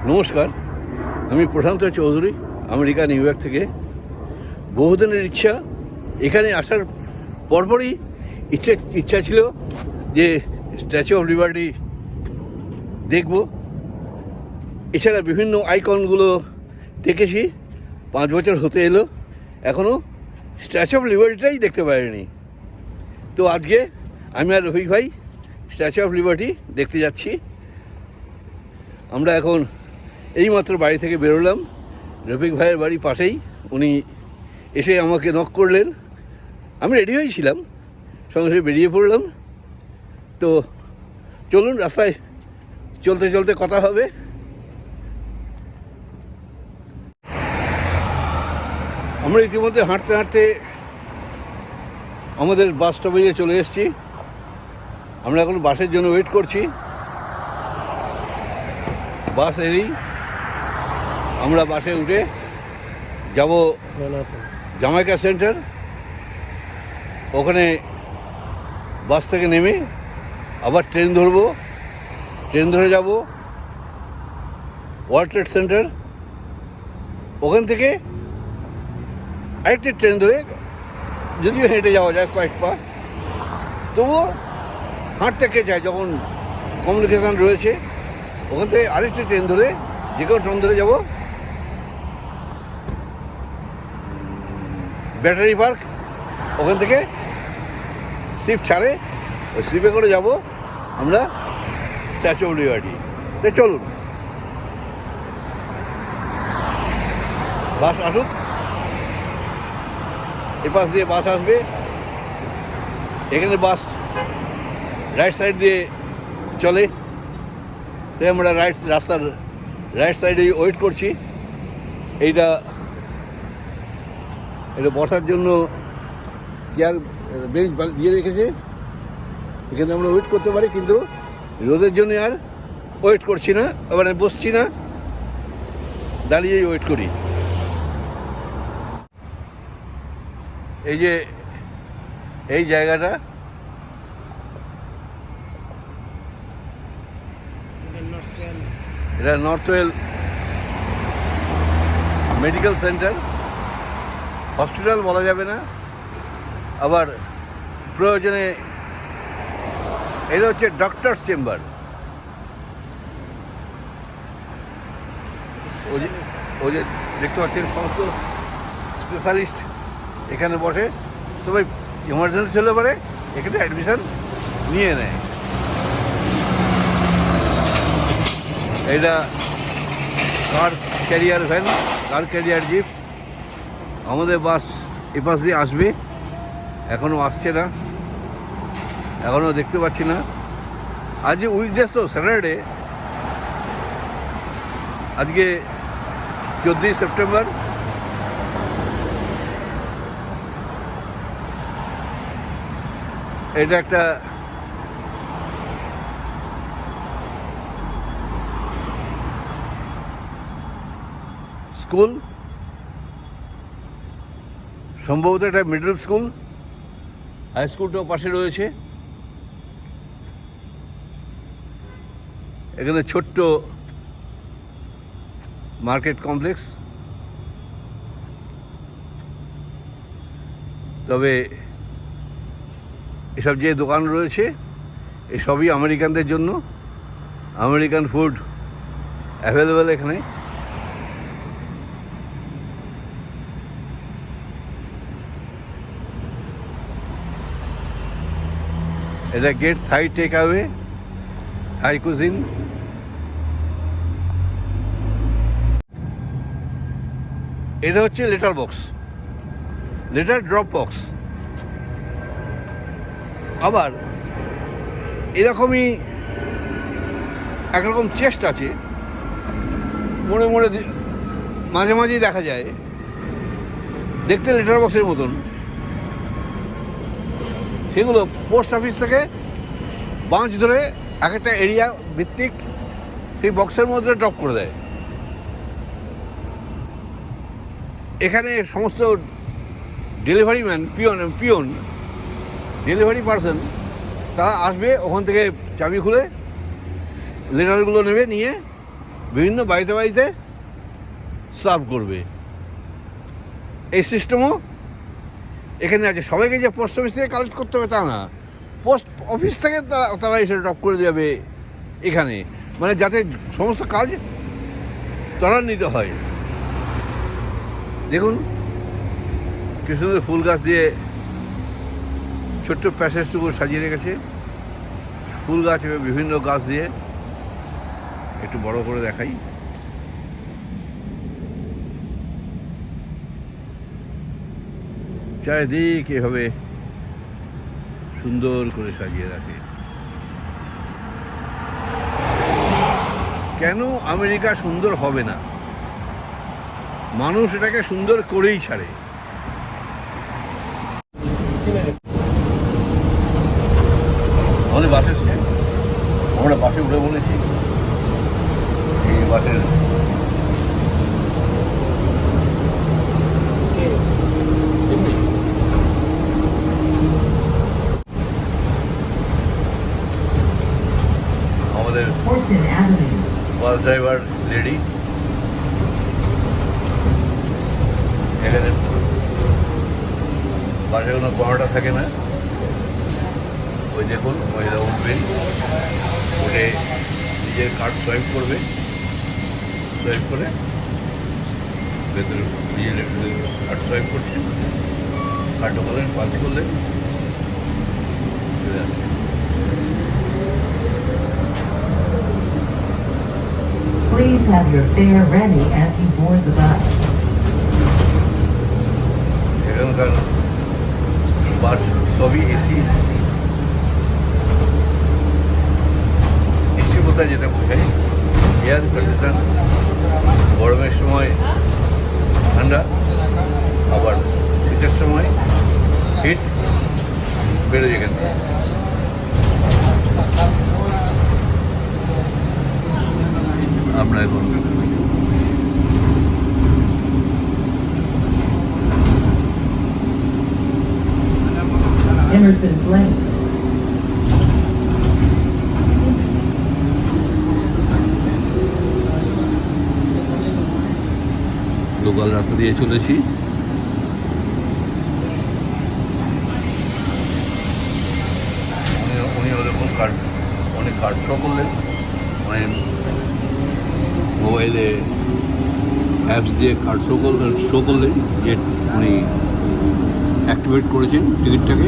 নমস্কার, আমি প্রশান্ত Chowdhury, America new York থেকে। বহুদিনের ইচ্ছা, এখানে আসার পরপরই ইচ্ছা ছিল যে স্ট্যাচু অফ লিবার্টি দেখব। এছাড়া বিভিন্ন আইকনগুলো দেখেছি, 5 বছর হতে এলো, এখনও স্ট্যাচু অফ লিবার্টিটাই দেখতে পারিনি। তো আজকে আমি আর রফিক ভাই স্ট্যাচু অফ লিবার্টি দেখতে যাচ্ছি। আমরা এখন এইমাত্র বাড়ি থেকে বেরোলাম, রফিক ভাইয়ের বাড়ি পাশেই। উনি এসে আমাকে নক করলেন, আমি রেডি হয়েছিলাম, সঙ্গে সঙ্গে বেরিয়ে পড়লাম। তো চলুন, রাস্তায় চলতে চলতে কথা হবে। আমরা ইতিমধ্যে হাঁটতে হাঁটতে আমাদের বাস স্টপেজে চলে এসেছি। আমরা এখন বাসের জন্য ওয়েট করছি। বাস এলেই আমরা বাসে উঠে যাব জামাইকা সেন্টার। ওখানে বাস থেকে নেমে আবার ট্রেন ধরবো, ট্রেন ধরে যাব ওয়ার্ল্ড ট্রেড সেন্টার। ওখান থেকে আরেকটি ট্রেন ধরে, যদিও হেঁটে যাওয়া যায় কয়েক পা, তবুও হাঁটতে কে চায় যখন কমিউনিকেশান রয়েছে। ওখান থেকে আরেকটি ট্রেন ধরে, যে কোনো ট্রেন ধরে যাব ব্যাটারি পার্ক। ওখান থেকে শিপ ছাড়ে, ওই শিপে করে যাব আমরা স্ট্যাচু অফ লিবার্টি। চলুন, বাস আসুক, এপাশ দিয়ে বাস আসবে। এখানে বাস রাইট সাইড দিয়ে চলে, তাই আমরা রাস্তার রাইট সাইডে ওয়েট করছি। এটা বসার জন্য চেয়ার বেঞ্চ দিয়ে রেখেছে, এখানে আমরা ওয়েট করতে পারি, কিন্তু রোদের জন্য আর ওয়েট করছি না, মানে বসছি না, দাঁড়িয়েই ওয়েট করি। এই যে এই জায়গাটা, এটা নর্থওয়েল মেডিকেল সেন্টার। হসপিটাল বলা যাবে না, আবার প্রয়োজনে এটা হচ্ছে ডক্টরস চেম্বার। ওই যে দেখতে পাচ্ছেন সমস্ত স্পেশালিস্ট এখানে বসে। তবে ইমার্জেন্সি হলে পরে এখানে অ্যাডমিশন নিয়ে নেয়। এটা কার ক্যারিয়ার ভ্যান, কার ক্যারিয়ার জিপ। আমাদের বাস এপাশ দিয়ে আসবে, এখনও আসছে না, এখনও দেখতে পাচ্ছি না। আজ উইকডেজ, তো স্যাটারডে, আজকে 14ই সেপ্টেম্বর। এটা একটা স্কুল, সম্ভবত এটা মিডল স্কুল। হাই স্কুলটাও পাশে রয়েছে। এখানে ছোট্ট মার্কেট কমপ্লেক্স, তবে এসব যে দোকান রয়েছে এসবই আমেরিকানদের জন্য। আমেরিকান ফুড অ্যাভেলেবেল এখানে। এটা গেট থাই টেক অ্যাওয়ে, থাই কুজিন। এটা হচ্ছে letter box, letter drop box. আবার এরকমই একরকম চেস্ট আছে, মোড়ে মোড়ে মাঝে মাঝেই দেখা যায়, দেখতে লেটার বক্সের মতন। সেগুলো পোস্ট অফিস থেকে বাঁশ ধরে এক একটা এরিয়া ভিত্তিক সেই বক্সের মধ্যে ড্রপ করে দেয়। এখানে সমস্ত delivery man, peon delivery person, তারা আসবে, ওখান থেকে চাবি খুলে লেটারগুলো নেবে, নিয়ে বিভিন্ন বাড়িতে বাড়িতে সার্ভ করবে। এই সিস্টেমও এখানে আছে। সবাইকে যে পোস্ট অফিস থেকে কালেক্ট করতে হবে তা না, পোস্ট অফিস থেকে তারা এসে ড্রপ করে দেবে এখানে, মানে যাতে সমস্ত কাজ তারা নিতে হয়। দেখুন কি সুন্দর ফুল গাছ দিয়ে ছোট্ট প্যাসেজটুকু সাজিয়ে রেখেছে। ফুল গাছ এবং বিভিন্ন গাছ দিয়ে একটু বড় করে দেখাই। চারিদিক এভাবে সুন্দর করে সাজিয়ে রাখে। কেন আমেরিকা সুন্দর হবে না? মানুষ এটাকে সুন্দর করেই ছাড়ে। আমাদের বাস এসছে, আমরা বাসে উঠে বলেছি এই বাসের আমাদের বাস ড্রাইভার লেডি এখানে বাসে কোনো কর্নাটা থাকে না। ওই দেখুন মহিলা উঠবেন, উঠে নিজের কার্ড সোয়াইপ করবে, সোয়াইপ করে ভেতরে নিজের কার্ড সোয়াইপ করছে, কার্ডটা করলেন, পাঞ্চ করলেন, চলে আসছে। Please have your fare ready as you board the bus. এখানকার বাস সবই এসি। এসি কোথায় যেটা বোঝাই, এয়ার কন্ডিশন, গরমের সময় ঠান্ডা, আবার শীতের সময় হিট বেরোয় এখান থেকে। আমরা এখন Emerson Lane. লোকাল রাস্তা দিয়ে চলেছি। উনি ওরকম কার্ড, অনেক কার্ড শো করলেন, মানে মোবাইলে অ্যাপস দিয়ে কার্ড শো করলেন যে উনি অ্যাক্টিভেট করেছেন টিকিটটাকে।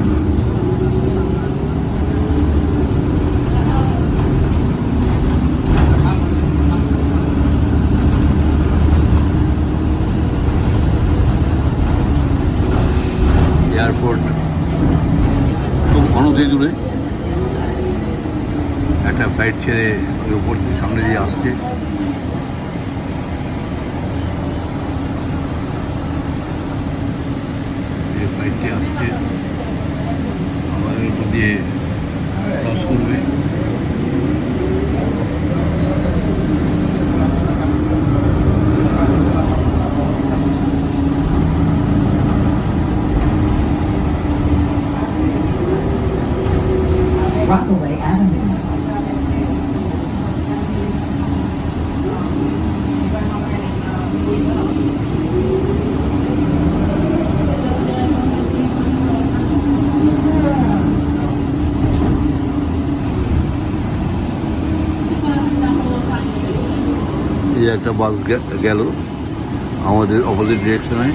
এয়ারপোর্ট খুব অনতি দূরে, একটা ফ্লাইট ছেড়ে ওই উপর সামনে দিয়ে আসছে। যে ফ্লাইটটি আসছে আমাদের উপর দিয়ে ক্রস করবে। Rockaway Avenue. এই একটা বাস গেল আমাদের অপোজিট ডিরেকশনে।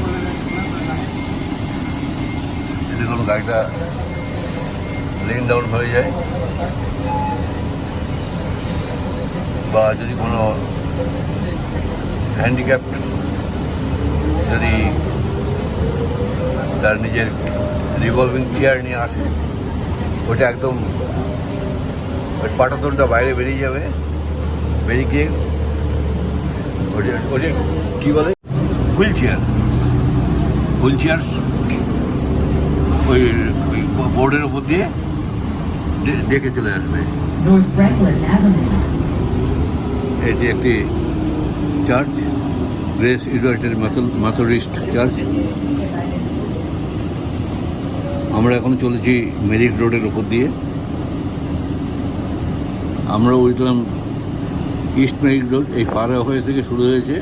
যদি কোনো গাড়িটা লেন ডাউন হয়ে যায় বা যদি কোনো হ্যান্ডিক্যাপ যদি তার নিজের রিভলভিং চেয়ার নিয়ে আসে, ওটা একদম ওই পাটাতনটা বাইরে বেরিয়ে যাবে, বেরিয়ে গিয়ে ওটা কী বলে হুইল চেয়ার ওই বোর্ডের উপর দিয়ে ডেকে চলে আসবে। North Franklin Avenue. এটি একটি church, grace United Methodist church. আমরা এখন চলেছি মেরিট রোডের উপর দিয়ে। আমরা উঠলাম ইস্ট মেরিক রোড এই পারওয়ে থেকে শুরু হয়েছে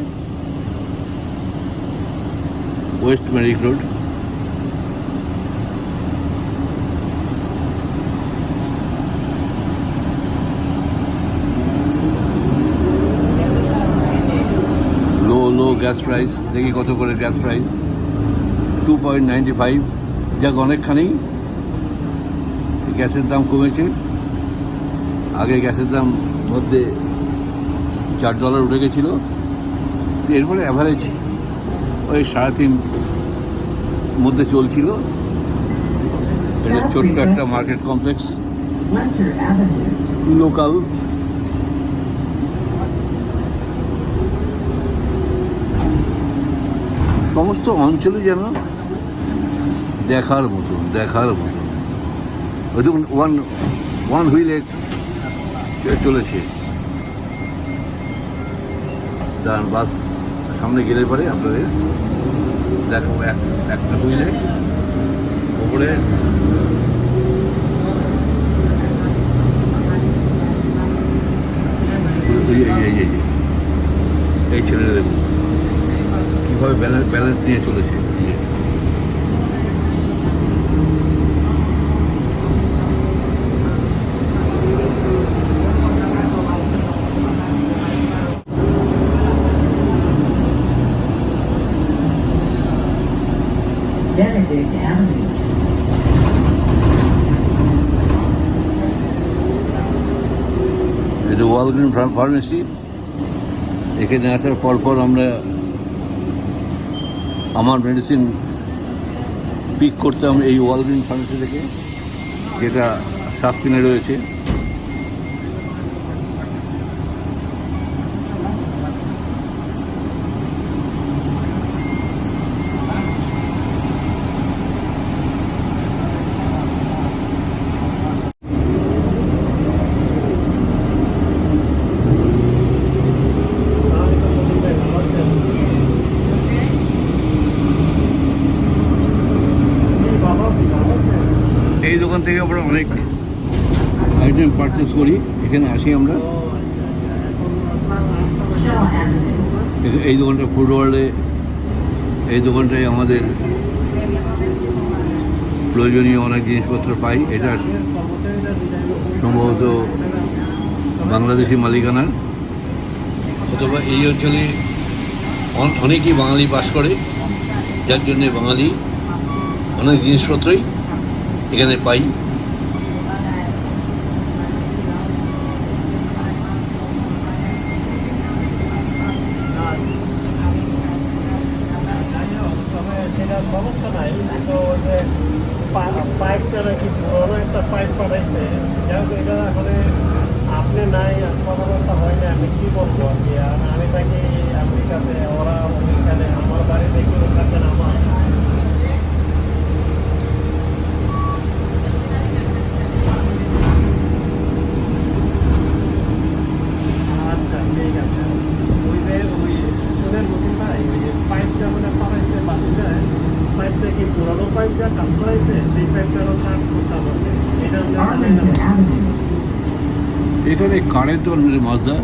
ওয়েস্ট মেরিক রোড। লো গ্যাস প্রাইস, দেখি কত করে গ্যাস প্রাইস, 2.95, যাক অনেকখানি গ্যাসের দাম কমেছে। আগে গ্যাসের দাম মধ্যে $4 উঠে গেছিলো, এরপরে অ্যাভারেজ ওই 3.5 মধ্যে চলছিল। এটা ছোট্ট একটা market complex, Fletcher Avenue. Local. সমস্ত অঞ্চলে যেন দেখার মতো। ওই দেখুন ওয়ান হুইলে চলেছে, দাঁড়ান বাস সামনে গেলে পরে আপনাদের দেখো একটা হুইলে ওপরে এই ছেলেটা দেখুন কীভাবে ব্যালেন্স নিয়ে চলেছে। Benedict Avenue. এটা ওয়ালগ্রিন ফার্মেসি। এখানে আসার পরপর আমরা আমার মেডিসিন পিক করতাম এই ওয়ালগ্রিন ফার্মেসি থেকে, যেটা সাবকিনে রয়েছে। এই দোকান থেকে আমরা অনেক আইটেম পারচেস করি, এখানে আসি আমরা। Shaw Avenue. এই দোকানটা ফুড ওয়ার্ল্ডে, এই দোকানটায় আমাদের প্রয়োজনীয় অনেক জিনিসপত্র পাই। এটা সম্ভবত বাংলাদেশি মালিকানার, অথবা এই অঞ্চলে অনেকেই বাঙালি বাস করে, যার জন্যে বাঙালি অনেক জিনিসপত্রই এখানে পাই। সমস্যা নাই, তো যে পাইপটা নাকি পুরোনো একটা পাইপ পাঠাইছে, যাই হোক এটা এখন আপনি নাই, কথাবার্তা হয় না, আমি কী বলবো আর কি। আর আমি থাকি আমেরিকাতে, ওরা ওইখানে, আমার বাড়িতে কেউ থাকেন আমার। আচ্ছা ঠিক আছে, ওই যে ওই শুনেন নতুন ভাই, ওই যে পাইপটা মানে পাঠাইছে বাতিটায়, পাইপটা কি পুরোনো পাইপ যা কাজ করাইছে, সেই পাইপটারও চার্জ করতে হবে। এটা আমরা জানি না। Arlington Avenue. এখানে কারের দোকান মাজদা,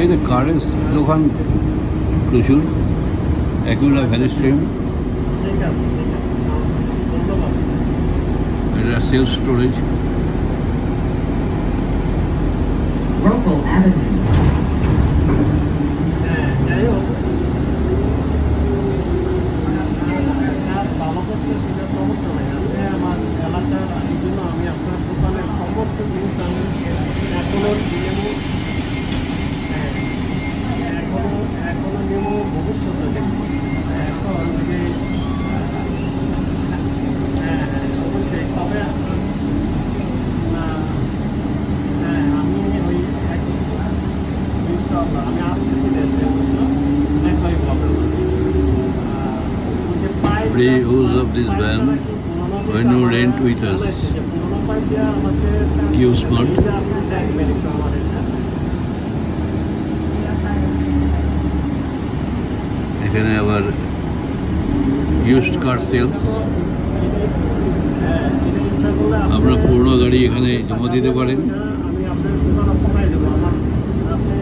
এই যে কারের দোকান প্রচুর, অ্যাকুলা ভ্যালি স্ট্রিম, ঠিক আছে ধন্যবাদ। এটা সেলফ স্টোরেজ। Rockville Avenue. হ্যাঁ যাই হোক, ভালো করছে, সেটা সমস্যা নেই। আপনি আমার এলাকার, এই জন্য আমি আপনার দোকানের সমস্ত জিনিস আমি এখনও নিয়ম, হ্যাঁ এখনও নিয়ম, ভবিষ্যতে দেখব। এখন যে হ্যাঁ অবশ্যই, তবে না, হ্যাঁ আমি ওই ইনশাআল্লাহ আমি আসতেছি দেখতে, অবশ্য দেখাই হবে। Free use of this van when you rent with us. Q Smart. এখানে আবার ইউজড কার সেলস। আপনার পুরনো গাড়ি এখানে জমা দিতে পারেন। আমি আপনার দোকানে পাঠাই দেবো। আপনি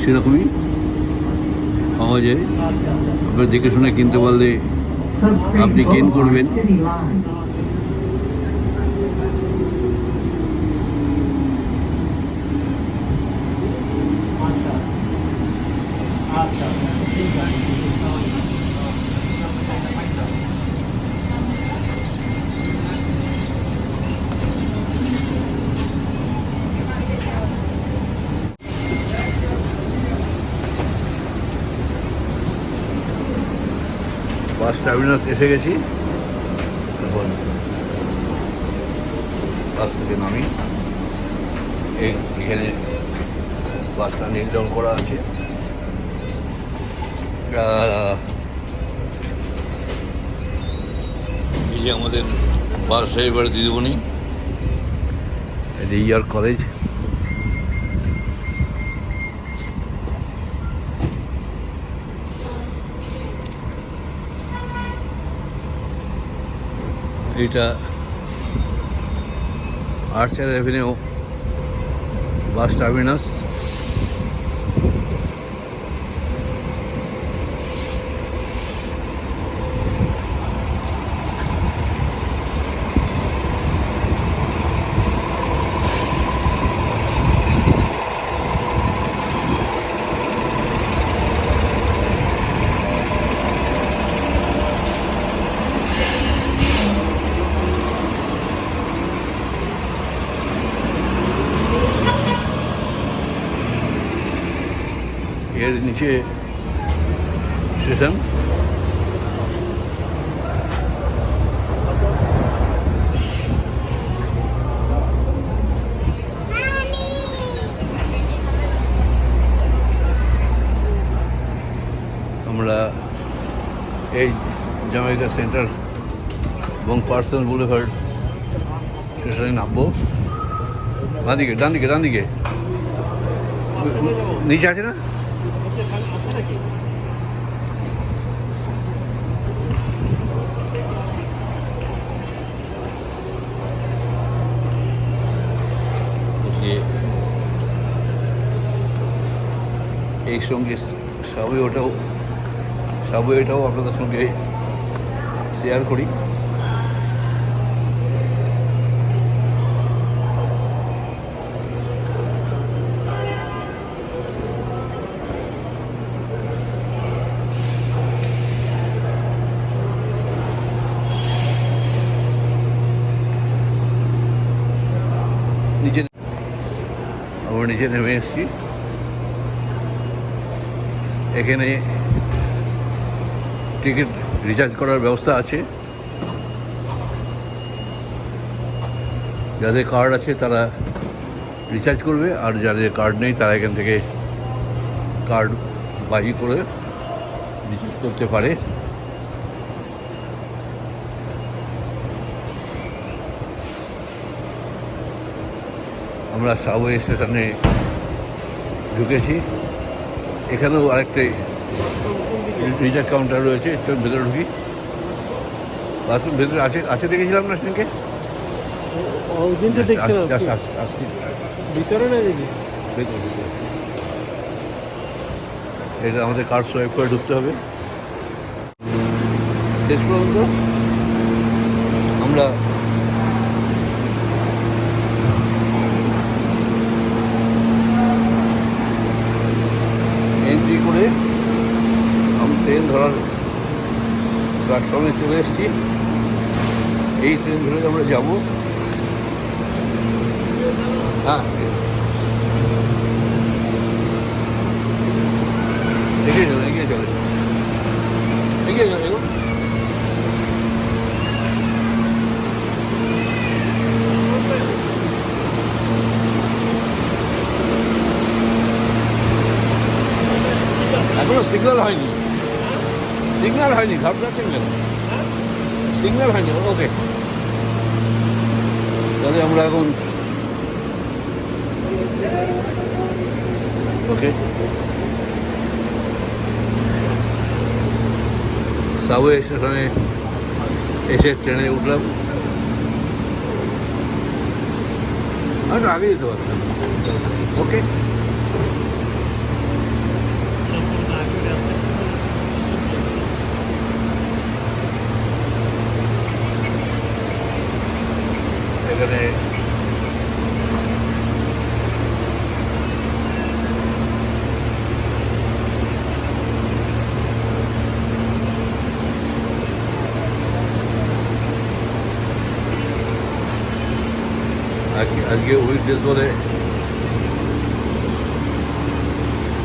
সেরকমই পাওয়া যায়। আচ্ছা আচ্ছা আপনারা দেখে শুনে কিনতে পারলে Hook Creek আপনি gain Boulevard, করবেন। City Line. আচ্ছা আচ্ছা ঠিক আছে বাস টার্মিনাস এসে গেছি। এখন বাস থেকে নামি। এখানে বাসটা নীল রং করা আছে। এই যে আমাদের বাস ড্রাইভার দিদিমণি, এটা ইয়ার কলেজ। এইটা আর্চার অ্যাভিনিউ বাস টার্মিনাস। এর নিচে স্টেশন। আমরা এই জামাইকা সেন্টার এবং পার্সোনাল বুলেভার্ড স্টেশনে নামবো। ডান দিকে ডান দিকে ডান দিকে নিচে আছে না? আছে নাকি যে এই সঙ্গে সাবওয়েটাও আপনাদের সঙ্গে শেয়ার করি। আমরা নিচে নেমে এসেছি। এখানে টিকিট রিচার্জ করার ব্যবস্থা আছে। যাদের কার্ড আছে তারা রিচার্জ করবে, আর যাদের কার্ড নেই তারা এখান থেকে কার্ড বাই করে রিচার্জ করতে পারে। আমরা সাবওয়ে স্টেশনে ঢুকেছি। এখানেও আরেকটি রিচার্জ কাউন্টার রয়েছে। চল ভেতরে ঢুকি। বাথরুম ভেতরে আছে দেখেছিলাম না সেদিনকে। ওই দিন তো দেখছিলাম আসছি ভিতরে না দেখি ভেতরে। এটা আমাদের কার্ড সোয়াইপ করে ঢুকতে হবে। শেষ পর্যন্ত আমরা এন্ট্রি করে ট্রেন ধরার প্ল্যাটফর্মে চলে এসেছি। এই ট্রেন ধরে আমরা যাব। হ্যাঁ, এগিয়ে চলে এগিয়ে চলে এগিয়ে চলে এগো। এখনো সিগন্যাল হয়নি, ঘাবড়াচ্ছেন কেন? সিগন্যাল হয়নি। ওকে, তাহলে আমরা এখন ওকে সাবওয়ে স্টেশনে এসে ট্রেনে উঠলাম। আমি আগে যেতে পারতাম। ওকে, এখানে আজকে উইকডেজ বলে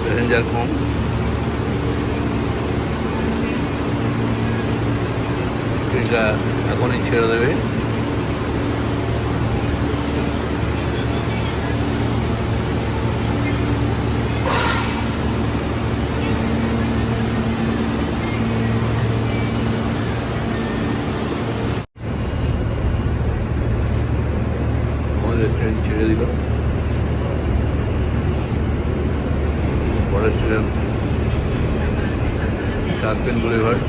প্যাসেঞ্জার কম। ট্রেনটা এখনই ছেড়ে দেবে। আমাদের ট্রেন ছেড়ে দিল। পরের স্টেশন শার্পেন বুলেভার্ড।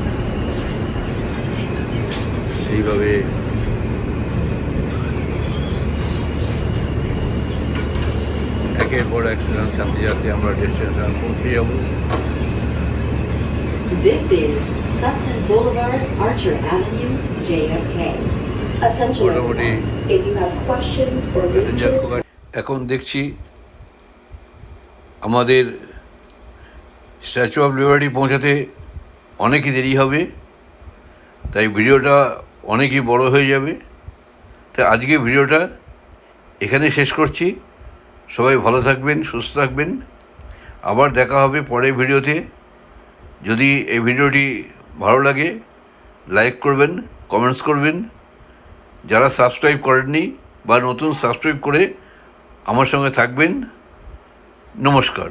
এইভাবে একের পর এক স্টেশন ছাড়তে ছাড়তে আমরা ডেস্টিনেশন পৌঁছে যাব। This is Sutton Boulevard, Archer Avenue, JFK. Essential. মোটামুটি If you have questions or passenger খুব এখন দেখছি আমাদের স্ট্যাচু অফ লিবার্টি পৌঁছাতে অনেকই দেরি হবে, তাই ভিডিওটা অনেকই বড় হয়ে যাবে। তাই আজকে ভিডিওটা এখানে শেষ করছি। সবাই ভালো থাকবেন, সুস্থ থাকবেন। আবার দেখা হবে পরের ভিডিওতে। যদি এই ভিডিওটি ভালো লাগে লাইক করবেন, কমেন্টস করবেন। যারা সাবস্ক্রাইব করেননি বা নতুন সাবস্ক্রাইব করে আমার সঙ্গে থাকবেন। নমস্কার।